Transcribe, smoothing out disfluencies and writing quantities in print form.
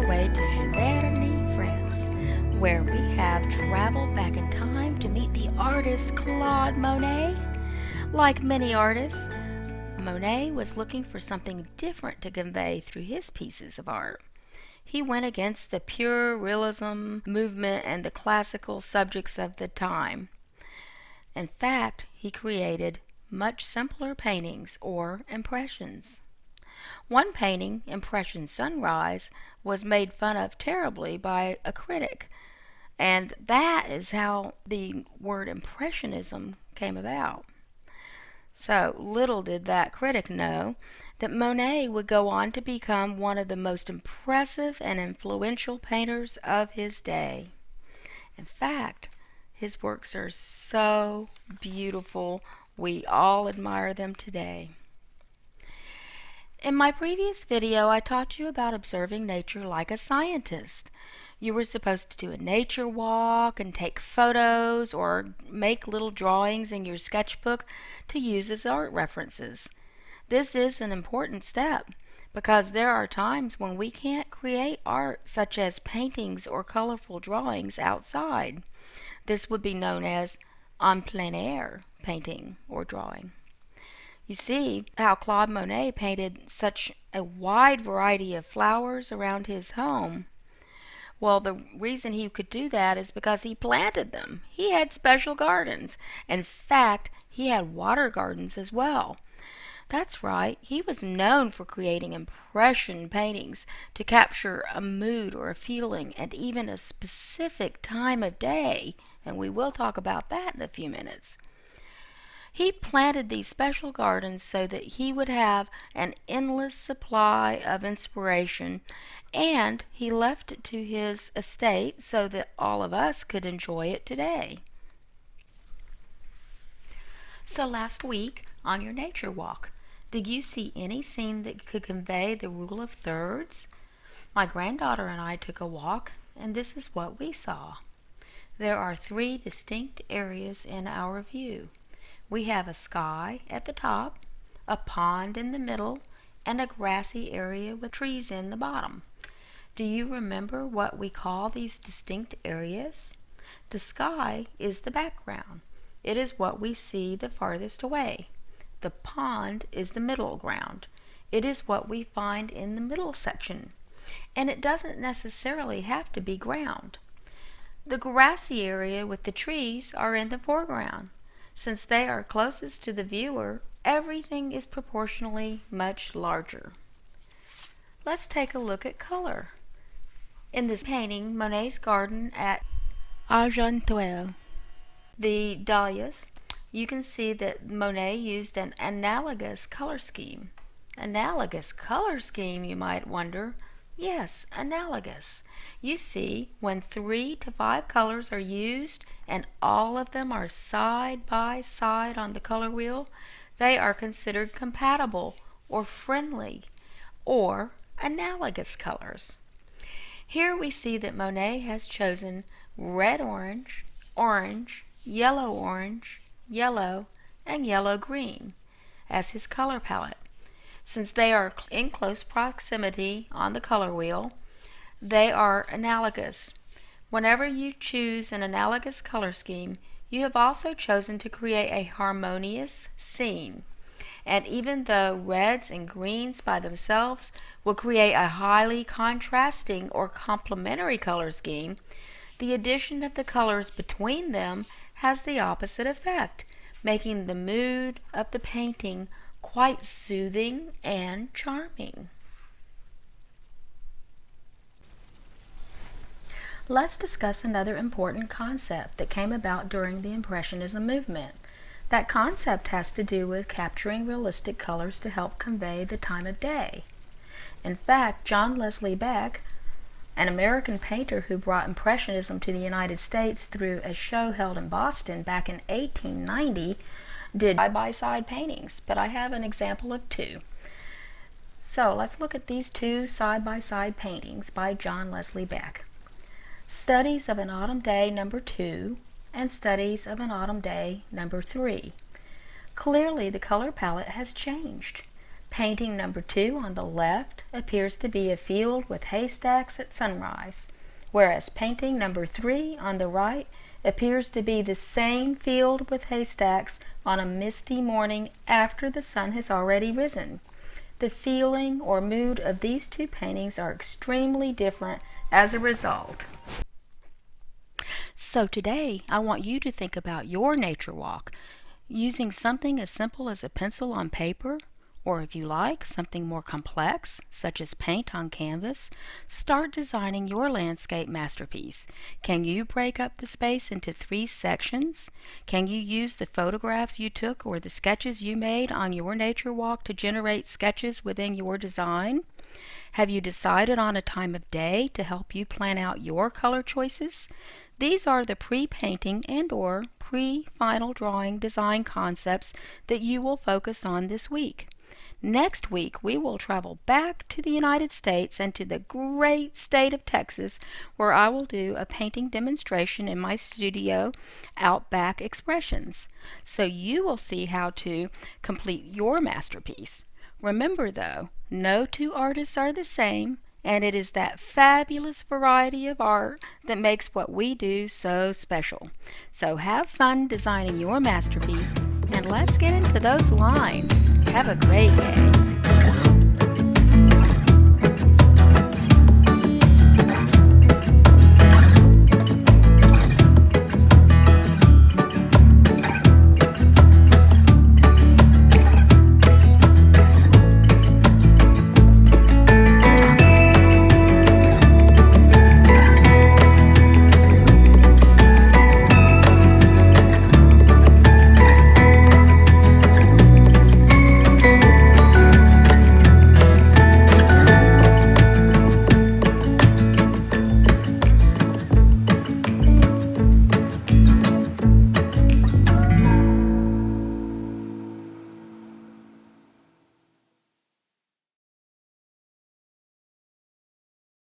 our way to Giverny, France, where we have traveled back in time to meet the artist Claude Monet. Like many artists, Monet was looking for something different to convey through his pieces of art. He went against the pure realism movement and the classical subjects of the time. In fact, he created much simpler paintings or impressions. One painting, Impression Sunrise, was made fun of terribly by a critic, and that is how the word Impressionism came about. So little did that critic know that Monet would go on to become one of the most impressive and influential painters of his day. In fact, his works are so beautiful, we all admire them today. In my previous video, I taught you about observing nature like a scientist. You were supposed to do a nature walk and take photos or make little drawings in your sketchbook to use as art references. This is an important step because there are times when we can't create art such as paintings or colorful drawings outside. This would be known as en plein air painting or drawing. You see how Claude Monet painted such a wide variety of flowers around his home. Well, the reason he could do that is because he planted them. He had special gardens. In fact, he had water gardens as well. That's right, he was known for creating impression paintings to capture a mood or a feeling and even a specific time of day, and we will talk about that in a few minutes. He planted these special gardens so that he would have an endless supply of inspiration, and he left it to his estate so that all of us could enjoy it today. So last week, on your nature walk, did you see any scene that could convey the rule of thirds? My granddaughter and I took a walk, and this is what we saw. There are 3 distinct areas in our view. We have a sky at the top, a pond in the middle, and a grassy area with trees in the bottom. Do you remember what we call these distinct areas? The sky is the background. It is what we see the farthest away. The pond is the middle ground. It is what we find in the middle section. And it doesn't necessarily have to be ground. The grassy area with the trees are in the foreground. Since they are closest to the viewer, everything is proportionally much larger. Let's take a look at color. In this painting, Monet's garden at Argenteuil, the dahlias, you can see that Monet used an analogous color scheme. Analogous color scheme, you might wonder. Yes, analogous. You see, when 3 to 5 colors are used and all of them are side by side on the color wheel, they are considered compatible or friendly or analogous colors. Here we see that Monet has chosen red-orange, orange, yellow-orange, yellow, and yellow-green as his color palette. Since they are in close proximity on the color wheel, they are analogous. Whenever you choose an analogous color scheme, you have also chosen to create a harmonious scene. And even though reds and greens by themselves will create a highly contrasting or complementary color scheme, the addition of the colors between them has the opposite effect, making the mood of the painting quite soothing and charming. Let's discuss another important concept that came about during the Impressionism movement. That concept has to do with capturing realistic colors to help convey the time of day. In fact, John Leslie Beck, an American painter who brought Impressionism to the United States through a show held in Boston back in 1890, did side-by-side paintings, but I have an example of 2. So let's look at these 2 side-by-side paintings by John Leslie Beck. Studies of an Autumn Day number 2 and Studies of an Autumn Day number 3. Clearly the color palette has changed. Painting number 2 on the left appears to be a field with haystacks at sunrise, whereas painting number 3 on the right appears to be the same field with haystacks on a misty morning after the sun has already risen. The feeling or mood of these two paintings are extremely different as a result. So today, I want you to think about your nature walk using something as simple as a pencil on paper, or if you like, something more complex, such as paint on canvas. Start designing your landscape masterpiece. Can you break up the space into 3 sections? Can you use the photographs you took or the sketches you made on your nature walk to generate sketches within your design? Have you decided on a time of day to help you plan out your color choices? These are the pre-painting and/or pre-final drawing design concepts that you will focus on this week. Next week, we will travel back to the United States and to the great state of Texas, where I will do a painting demonstration in my studio, Outback Expressions. So you will see how to complete your masterpiece. Remember though, no two artists are the same, and it is that fabulous variety of art that makes what we do so special. So have fun designing your masterpiece, and let's get into those lines. Have a great day.